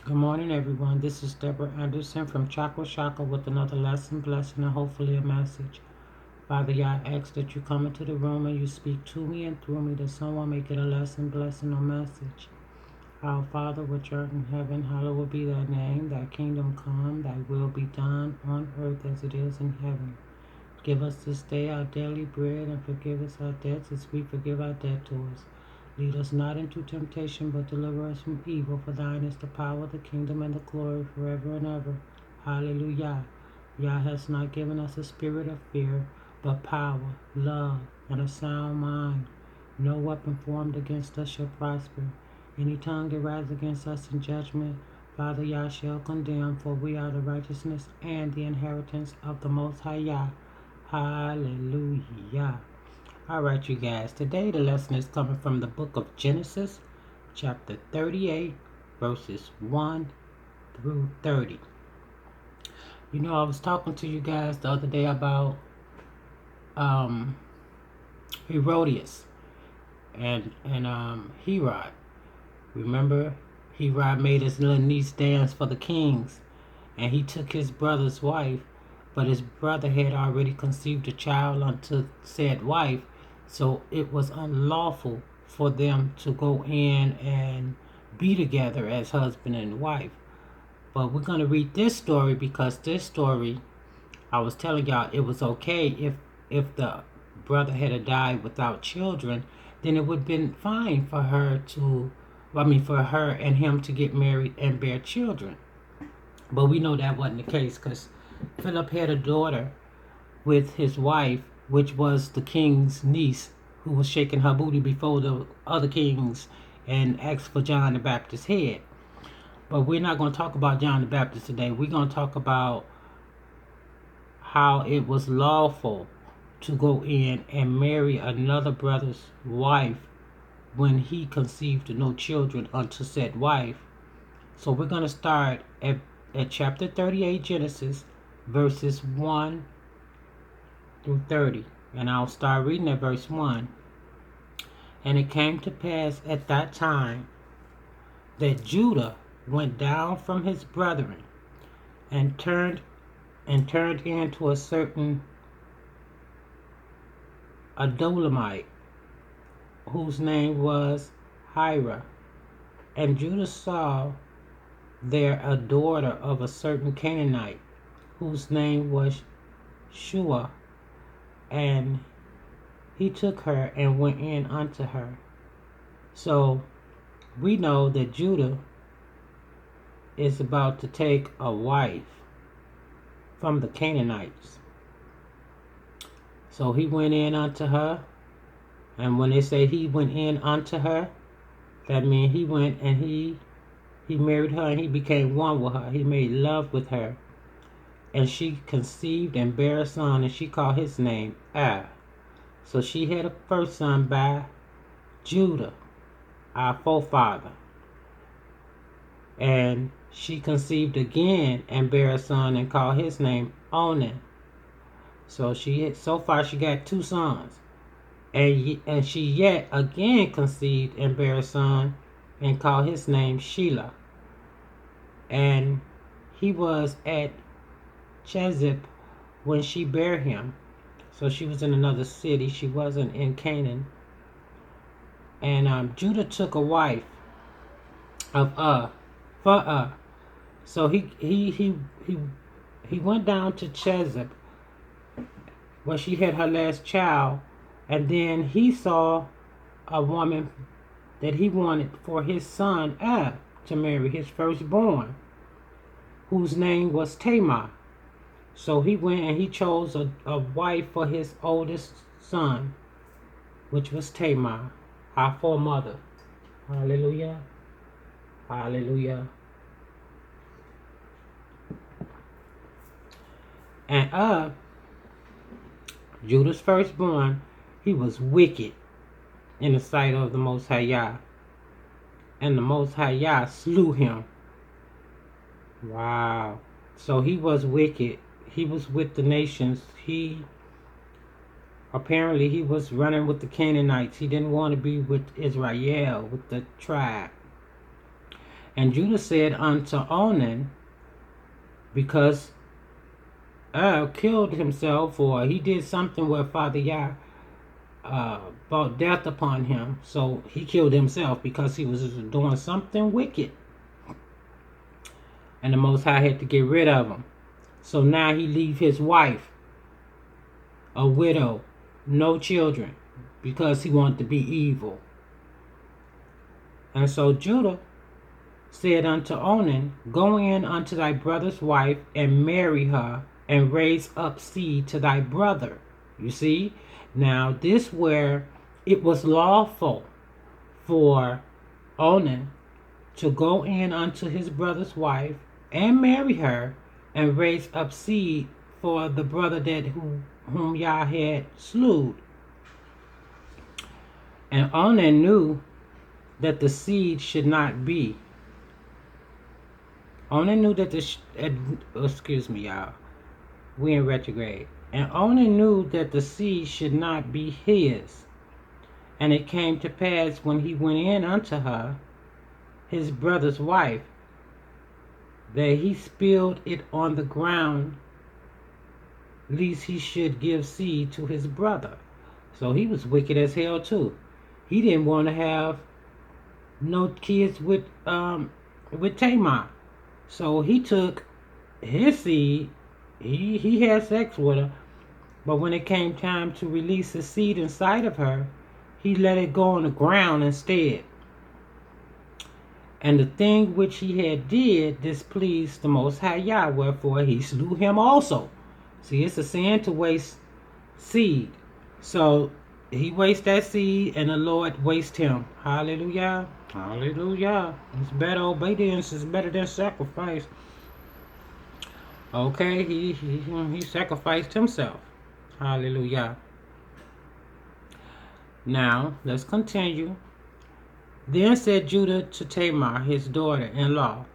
Good morning, everyone. This is Deborah Anderson from Chakra Shaka with another lesson, blessing, and hopefully a message. Father, I ask that you come into the room and you speak to me and through me that someone may get a lesson, blessing, or message. Our Father, which art in heaven, hallowed be thy name. Thy kingdom come, thy will be done on earth as it is in heaven. Give us this day our daily bread, and forgive us our debts as we forgive our debtors. Lead us not into temptation, but deliver us from evil. For thine is the power, the kingdom, and the glory forever and ever. Hallelujah. Yah has not given us a spirit of fear, but power, love, and a sound mind. No weapon formed against us shall prosper. Any tongue that rises against us in judgment, Father Yah shall condemn, for we are the righteousness and the inheritance of the Most High Yah. Hallelujah. Alright, you guys. Today the lesson is coming from the book of Genesis, chapter 38, verses 1 through 30. You know, I was talking to you guys the other day about um, Herodias and Herod. Remember, Herod made his little niece dance for the kings, and he took his brother's wife, but his brother had already conceived a child unto said wife, so it was unlawful for them to go in and be together as husband and wife. But we're going to read this story because this story, I was telling y'all, it was okay if the brother had died without children, then it would have been fine for her to, for her and him to get married and bear children. But we know that wasn't the case because Philip had a daughter with his wife, which was the king's niece, who was shaking her booty before the other kings and asked for John the Baptist's head. But we're not going to talk about John the Baptist today. We're going to talk about how it was lawful to go in and marry another brother's wife when he conceived no children unto said wife. So we're going to start at chapter 38 Genesis, verses 1 through 30. And I'll start reading at verse 1. And it came to pass at that time that Judah went down from his brethren and turned into a certain Adulamite, whose name was Hira. And Judah saw there a daughter of a certain Canaanite, whose name was Shua, and he took her and went in unto her. So we know that Judah is about to take a wife from the Canaanites. So he went in unto her, and when they say he went in unto her, that means he went and he married her and he became one with her. He made love with her. And she conceived and bare a son, and she called his name Er. So she had a first son by Judah, our forefather. And she conceived again and bare a son and called his name Onan. So so far she got two sons. And she yet again conceived and bare a son and called his name Shelah. And he was at Chezib when she bare him. So she was in another city. She wasn't in Canaan. And Judah took a wife of for So he went down to Chezib where she had her last child, and then he saw a woman that he wanted for his son to marry, his firstborn, whose name was Tamar. So he went and he chose a wife for his oldest son, which was Tamar, our foremother. Hallelujah. Hallelujah. And Judah's firstborn, he was wicked in the sight of the Most High Yah. And the Most High Yah slew him. Wow. So he was wicked. He was with the nations. Apparently he was running with the Canaanites. He didn't want to be with Israel, with the tribe. And Judah said unto Onan, because killed himself, or he did something where Father Yah brought death upon him, so he killed himself because he was doing something wicked, and the Most High had to get rid of him. So now he leave his wife a widow, no children, because he wanted to be evil. And so Judah said unto Onan, go in unto thy brother's wife and marry her, and raise up seed to thy brother. You see, now this where it was lawful for Onan to go in unto his brother's wife and marry her and raise up seed for the brother that whom Yah had slew. And Onan knew that the seed should not be. Onan knew that excuse me, y'all. We in retrograde. And Onan knew that the seed should not be his. And it came to pass when he went in unto her, his brother's wife, that he spilled it on the ground, lest he should give seed to his brother. So he was wicked as hell too. He didn't want to have no kids with Tamar. So he took his seed, he had sex with her, but when it came time to release the seed inside of her, he let it go on the ground instead. And the thing which he had did displeased the Most High Yah, wherefore he slew him also. See, it's a sin to waste seed. So he wastes that seed, and the Lord wastes him. Hallelujah. Hallelujah. It's better, obedience is better than sacrifice. Okay, he sacrificed himself. Hallelujah. Now, let's continue. Then said Judah to Tamar, his daughter-in-law,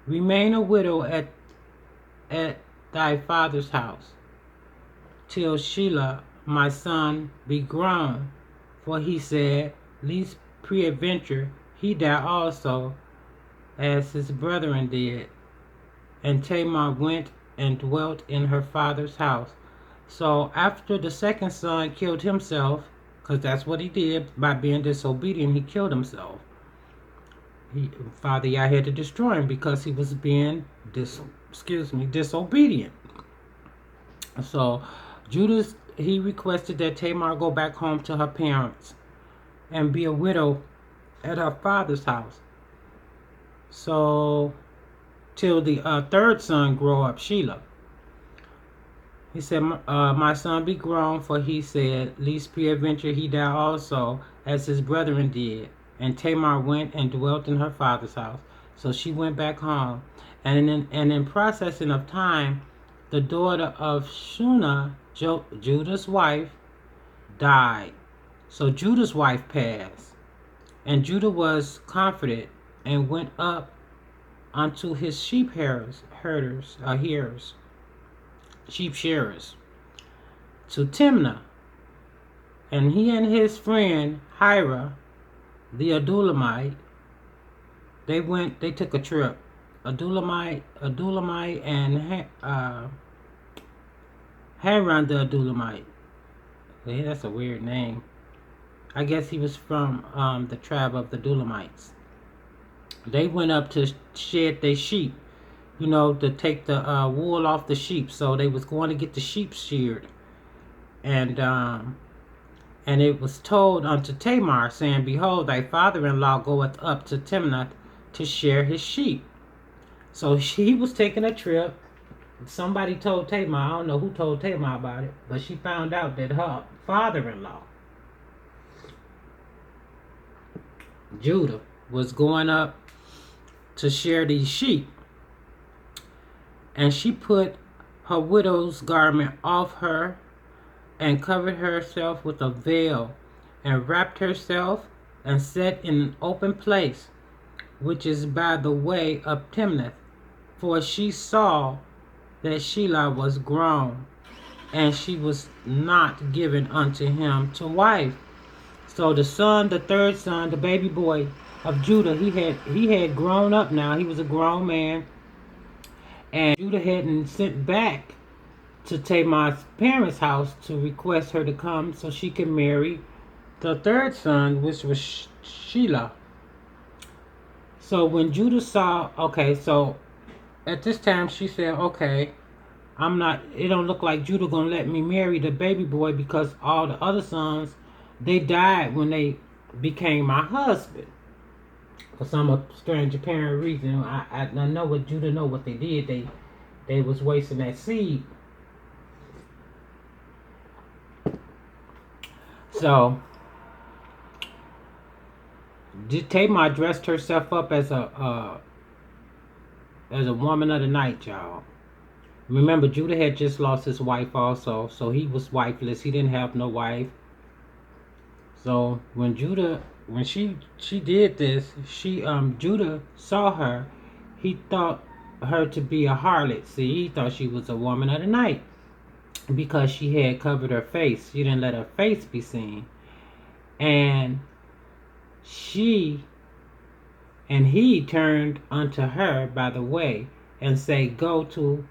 remain a widow at thy father's house, till Shelah my son be grown. For he said, lest peradventure he die also, as his brethren did. And Tamar went and dwelt in her father's house. So after the second son killed himself, because that's what he did by being disobedient, he killed himself. Father Yah had to destroy him because he was being disobedient. So Judah, he requested that Tamar go back home to her parents and be a widow at her father's house. So till the third son grow up, Shelah. He said, my son be grown, for he said, lest peradventure he die also, as his brethren did. And Tamar went and dwelt in her father's house. So she went back home. And in processing of time, the daughter of Shunah, Judah's wife, died. So Judah's wife passed. And Judah was comforted and went up unto his sheep shearers, to Timnah. And he and his friend Hira, the Adullamite, they took a trip. Adullamite and Haran the Adullamite. Yeah, that's a weird name. I guess he was from the tribe of the Adulamites. They went up to shed their sheep, to take the wool off the sheep. So they was going to get the sheep sheared. And it was told unto Tamar, saying, behold, thy father-in-law goeth up to Timnath to shear his sheep. So she was taking a trip. Somebody told Tamar, I don't know who told Tamar about it, but she found out that her father-in-law, Judah, was going up to shear these sheep. And she put her widow's garment off her, and covered herself with a veil, and wrapped herself, and sat in an open place, which is by the way of Timnath. For she saw that Shelah was grown, and she was not given unto him to wife. So the third son, the baby boy, of Judah. He had grown up now. He was a grown man, and Judah hadn't sent back to Tamar's parents' house to request her to come so she could marry the third son, which was Shelah. So when Judah saw, okay, so at this time she said, okay, I'm not. It don't look like Judah gonna let me marry the baby boy because all the other sons, they died when they became my husband. For some strange apparent reason, I know what Judah know what they did. They was wasting that seed. So Tamar dressed herself up as a woman of the night, y'all. Remember, Judah had just lost his wife also, so he was wifeless. He didn't have no wife. So when she did this, Judah saw her. He thought her to be a harlot. See, he thought she was a woman of the night because she had covered her face. She didn't let her face be seen, and she and he turned unto her by the way, and say, Go to,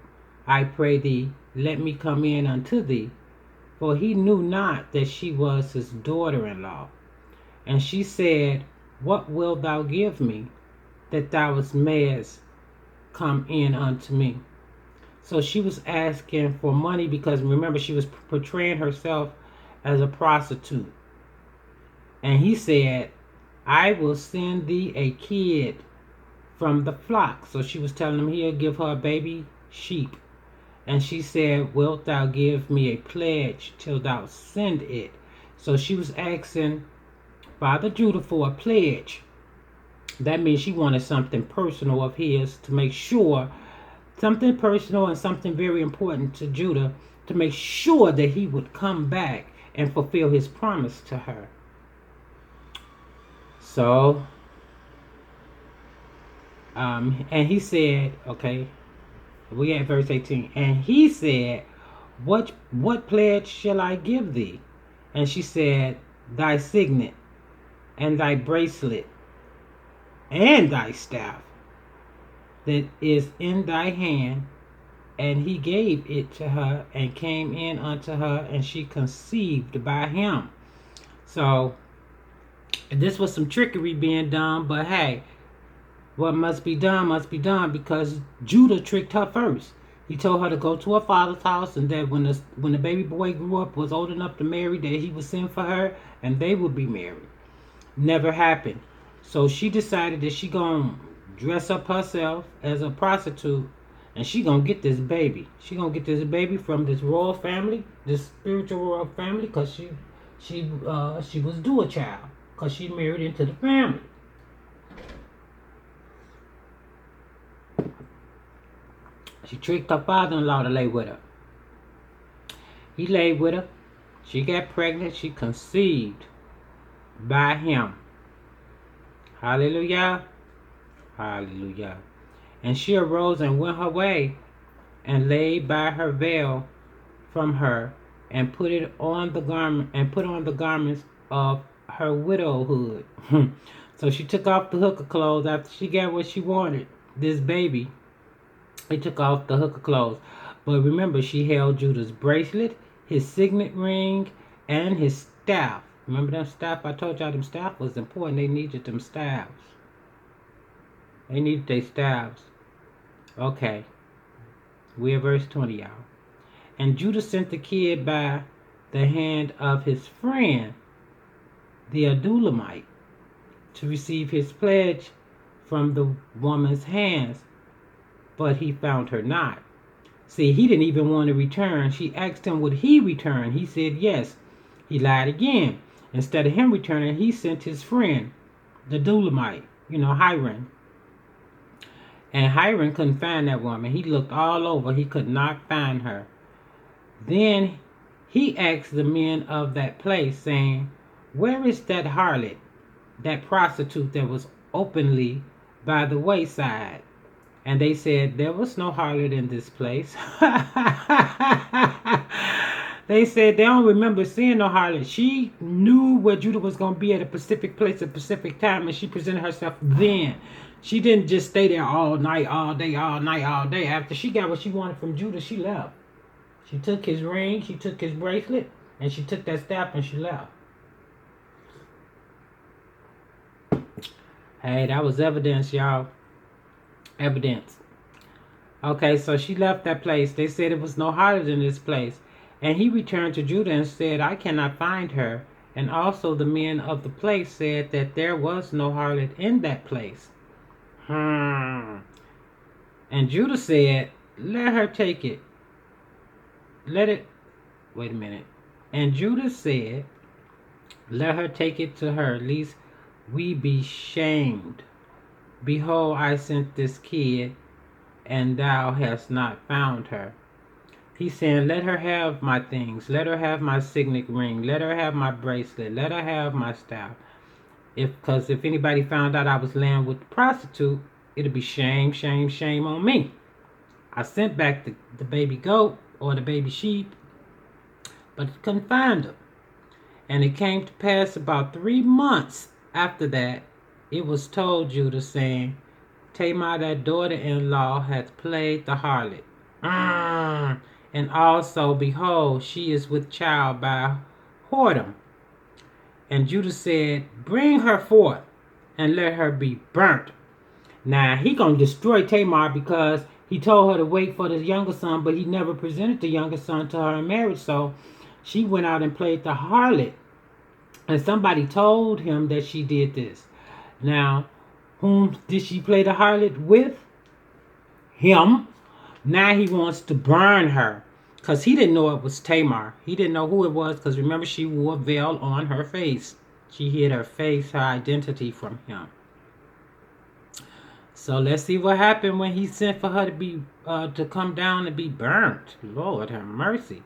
I pray thee, let me come in unto thee. For he knew not that she was his daughter-in-law. And she said, What wilt thou give me, that thou mayest come in unto me? So she was asking for money because remember she was portraying herself as a prostitute. And he said, I will send thee a kid from the flock. So she was telling him he'll give her a baby sheep. And she said, Wilt thou give me a pledge till thou send it? So she was asking Father Judah for a pledge. That means she wanted something personal of his to make sure, something personal and something very important to Judah, to make sure that he would come back and fulfill his promise to her. So, and he said, okay, we at verse 18. And he said, What pledge shall I give thee? And she said, Thy signet, and thy bracelet, and thy staff that is in thy hand. And he gave it to her, and came in unto her, and she conceived by him. So, this was some trickery being done, but hey, what must be done because Judah tricked her first. He told her to go to her father's house and that when the baby boy grew up, was old enough to marry, that he would send for her and they would be married. Never happened. So she decided that she gonna dress up herself as a prostitute and she gonna get this baby. She gonna get this baby from this royal family, this spiritual royal family, because she was due a child because she married into the family. She tricked her father-in-law to lay with her. He laid with her. She got pregnant. She conceived by him. Hallelujah. Hallelujah. And she arose and went her way and laid by her veil from her and put on the garments of her widowhood. So she took off the hooker clothes after she got what she wanted, this baby. He took off the hooker clothes. But remember, she held Judah's bracelet, his signet ring, and his staff. Remember them staff? I told y'all them staff was important. They needed them staffs. They needed their staffs. Okay. We're at verse 20, y'all. And Judah sent the kid by the hand of his friend, the Adulamite, to receive his pledge from the woman's hands. But he found her not. See, he didn't even want to return. She asked him, would he return? He said yes. He lied again. Instead of him returning, he sent his friend, the Dulamite, Hiram. And Hiram couldn't find that woman. He looked all over. He could not find her. Then he asked the men of that place, saying, Where is that harlot, that prostitute that was openly by the wayside? And they said, There was no harlot in this place. They said they don't remember seeing no harlot. She knew where Judah was going to be at a specific place at a specific time, and she presented herself then. She didn't just stay there all night, all day, all night, all day. After she got what she wanted from Judah, she left. She took his ring, she took his bracelet, and she took that staff and she left. Hey, that was evidence, y'all. Evidence. Okay, so she left that place. They said it was no harlot in this place. And he returned to Judah and said, I cannot find her. And also the men of the place said that there was no harlot in that place. And Judah said, let her take it. Wait a minute. And Judah said, let her take it to her, lest we be shamed. Behold, I sent this kid, and thou hast not found her. He said, let her have my things. Let her have my signet ring. Let her have my bracelet. Let her have my staff. Because if anybody found out I was laying with the prostitute, it'll be shame, shame, shame on me. I sent back the baby goat or the baby sheep, but couldn't find her. And it came to pass about 3 months after that, it was told Judah, saying, Tamar, thy daughter-in-law, hath played the harlot. And also, behold, she is with child by whoredom. And Judah said, bring her forth, and let her be burnt. Now, he going to destroy Tamar because he told her to wait for the younger son, but he never presented the younger son to her in marriage. So she went out and played the harlot. And somebody told him that she did this. Now, whom did she play the harlot with? Him. Now he wants to burn her because he didn't know it was Tamar. He didn't know who it was because remember she wore a veil on her face. She hid her face, her identity from him. So let's see what happened when he sent for her to be to come down and be burnt. Lord have mercy.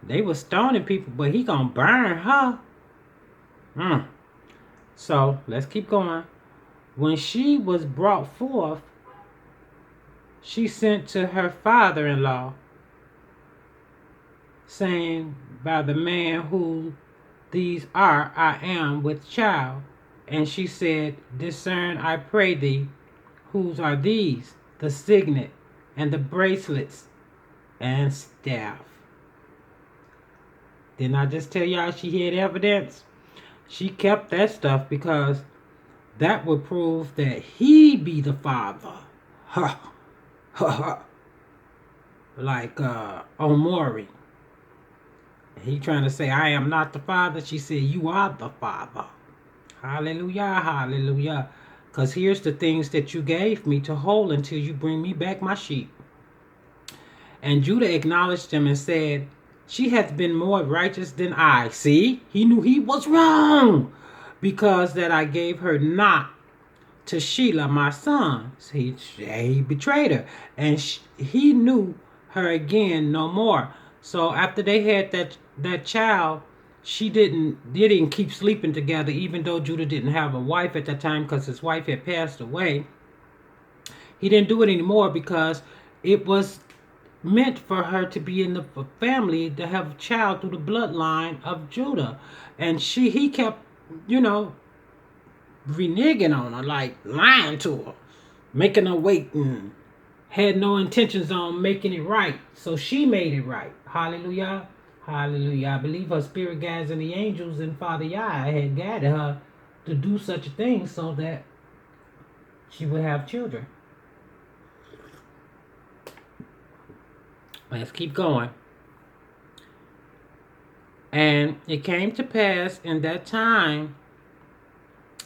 They were stoning people, but he gonna burn her. So let's keep going. When she was brought forth, she sent to her father-in-law, saying, by the man who these are, I am with child. And she said, discern, I pray thee, whose are these, the signet, and the bracelets, and staff. Didn't I just tell y'all she had evidence? She kept that stuff because that would prove that he be the father. Ha, ha, ha. Like Omori. He trying to say, I am not the father. She said, you are the father. Hallelujah, hallelujah. Because here's the things that you gave me to hold until you bring me back my sheep. And Judah acknowledged him and said, she hath been more righteous than I. See, he knew he was wrong because that I gave her not to Shelah, my son. He betrayed her. And he knew her again no more. So after they had that child, they didn't keep sleeping together, even though Judah didn't have a wife at that time because his wife had passed away. He didn't do it anymore because it was meant for her to be in the family to have a child through the bloodline of Judah. And he kept, reneging on her, like lying to her, making her wait, and had no intentions on making it right. So she made it right. Hallelujah. Hallelujah. I believe her spirit guides and the angels and Father Yah had guided her to do such a thing so that she would have children. Let's keep going. And it came to pass in that time,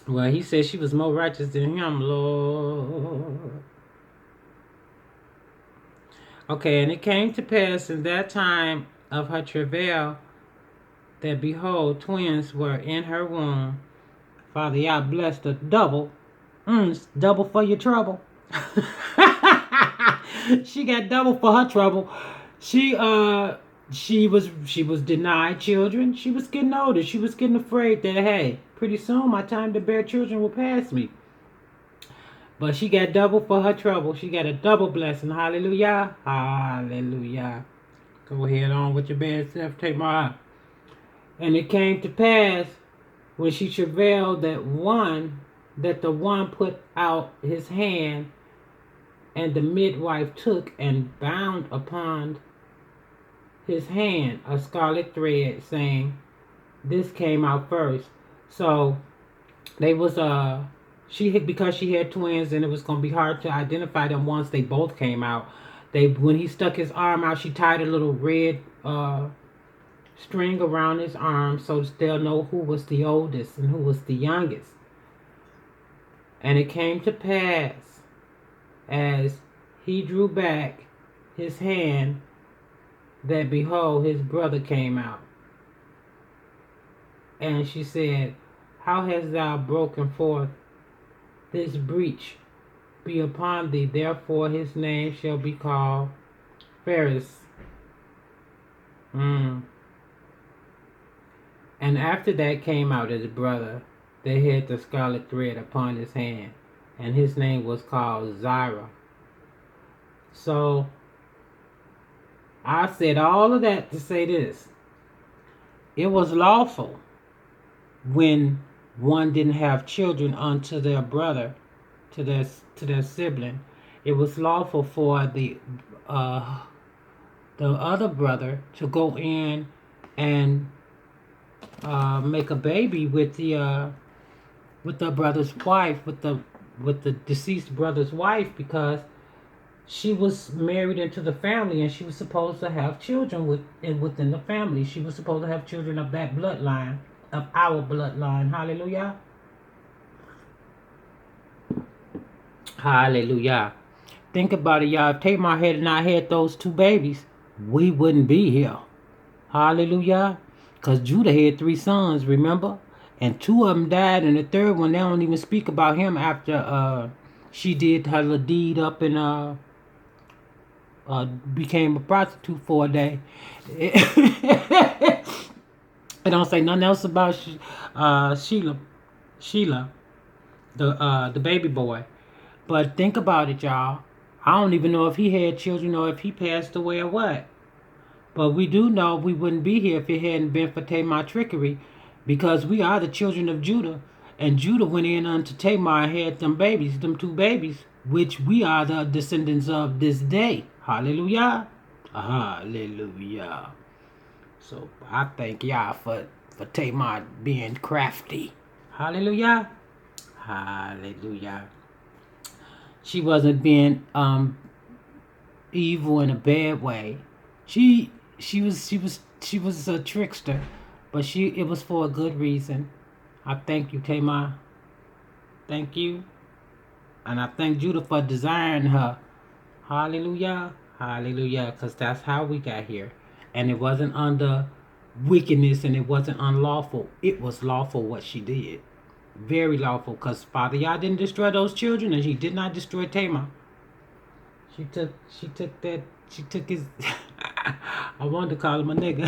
well, he said she was more righteous than him, Lord. Okay, and it came to pass in that time of her travail that, behold, twins were in her womb. Father, Yah blessed her double. Double for your trouble. She got double for her trouble. She was denied children. She was getting older. She was getting afraid that, hey, pretty soon my time to bear children will pass me. But she got double for her trouble. She got a double blessing. Hallelujah. Hallelujah. Go ahead on with your bad self, Tamar. And it came to pass when she travailed that the one put out his hand, and the midwife took and bound upon his hand a scarlet thread, saying, "This came out first." So they was because she had twins, and it was gonna be hard to identify them once they both came out. When he stuck his arm out, she tied a little red string around his arm so they'll know who was the oldest and who was the youngest. And it came to pass, as he drew back his hand, that behold, his brother came out. And she said, "How hast thou broken forth? This breach be upon thee, therefore his name shall be called Phares." And after that came out his brother that had the scarlet thread upon his hand, and his name was called Zirah. So I said all of that to say this. It was lawful when one didn't have children unto their brother, to their sibling. It was lawful for the other brother to go in and make a baby with the brother's wife, with the deceased brother's wife, because she was married into the family and she was supposed to have children within the family. She was supposed to have children of that bloodline, of our bloodline. Hallelujah. Hallelujah. Think about it, y'all. If Tamar had not had those two babies, we wouldn't be here. Hallelujah. Because Judah had 3 sons, remember? And 2 of them died, and the third one, they don't even speak about him after she did her little deed up and became a prostitute for a day. It don't say nothing else about Sheila, the baby boy. But think about it, y'all. I don't even know if he had children or if he passed away or what. But we do know we wouldn't be here if it hadn't been for Tamar's trickery, because we are the children of Judah. And Judah went in unto Tamar and had them 2 babies, which we are the descendants of this day. Hallelujah. Hallelujah. So I thank y'all for Tamar being crafty. Hallelujah. Hallelujah. She wasn't being evil in a bad way. She was a trickster, but it was for a good reason. I thank you, Tamar. Thank you. And I thank Judah for desiring her. Hallelujah. Hallelujah. Because that's how we got here. And it wasn't under wickedness, and it wasn't unlawful. It was lawful what she did. Very lawful. Because Father Yah didn't destroy those children, and he did not destroy Tamar. She took his I wanted to call him a nigga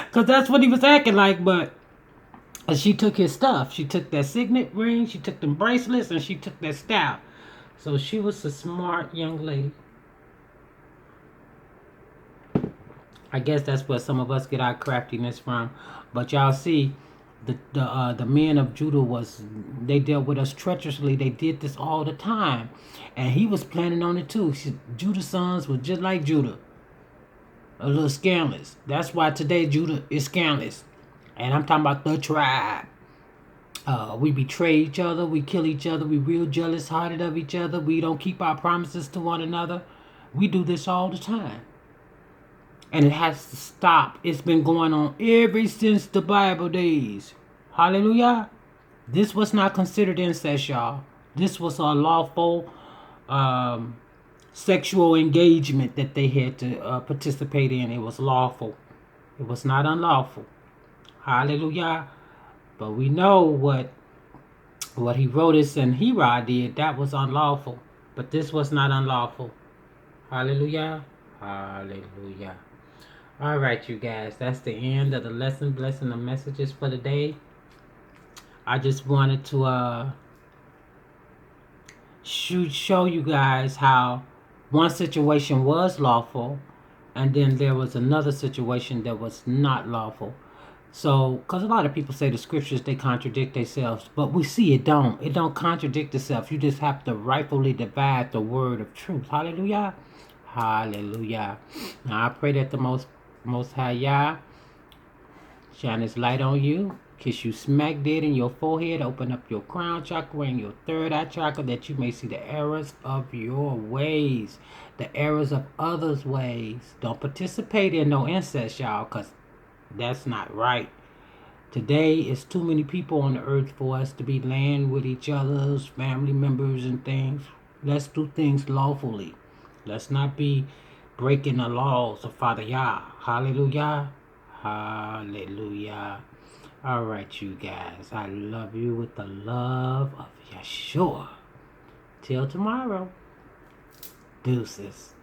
because that's what he was acting like, but she took his stuff. She took that signet ring, she took them bracelets, and she took that staff. So she was a smart young lady. I guess that's where some of us get our craftiness from. But y'all see, the men of Judah they dealt with us treacherously. They did this all the time, and he was planning on it too. Judah's sons were just like Judah, a little scandalous. That's why today Judah is scandalous, and I'm talking about the tribe. We betray each other, we kill each other, we real jealous hearted of each other, we don't keep our promises to one another. We do this all the time. And it has to stop. It's been going on ever since the Bible days. Hallelujah. This was not considered incest, y'all. This was a lawful sexual engagement that they had to participate in. It was lawful. It was not unlawful. Hallelujah. But we know what Herodes and Herod did. That was unlawful. But this was not unlawful. Hallelujah. Hallelujah. All right, you guys. That's the end of the lesson, blessing, the messages for the day. I just wanted to show you guys how one situation was lawful and then there was another situation that was not lawful. So, because a lot of people say the scriptures they contradict themselves, but we see it don't contradict itself. You just have to rightfully divide the word of truth. Hallelujah, hallelujah. Now I pray that the most high Yah shine his light on you, kiss you smack dead in your forehead, open up your crown chakra and your third eye chakra that you may see the errors of your ways, the errors of others' ways. Don't participate in no incest, y'all, because that's not right. Today is too many people on the earth for us to be laying with each other's family members and things. Let's do things lawfully. Let's not be breaking the laws of Father Yah. Hallelujah. Hallelujah. All right, you guys. I love you with the love of Yeshua. Till tomorrow. Deuces.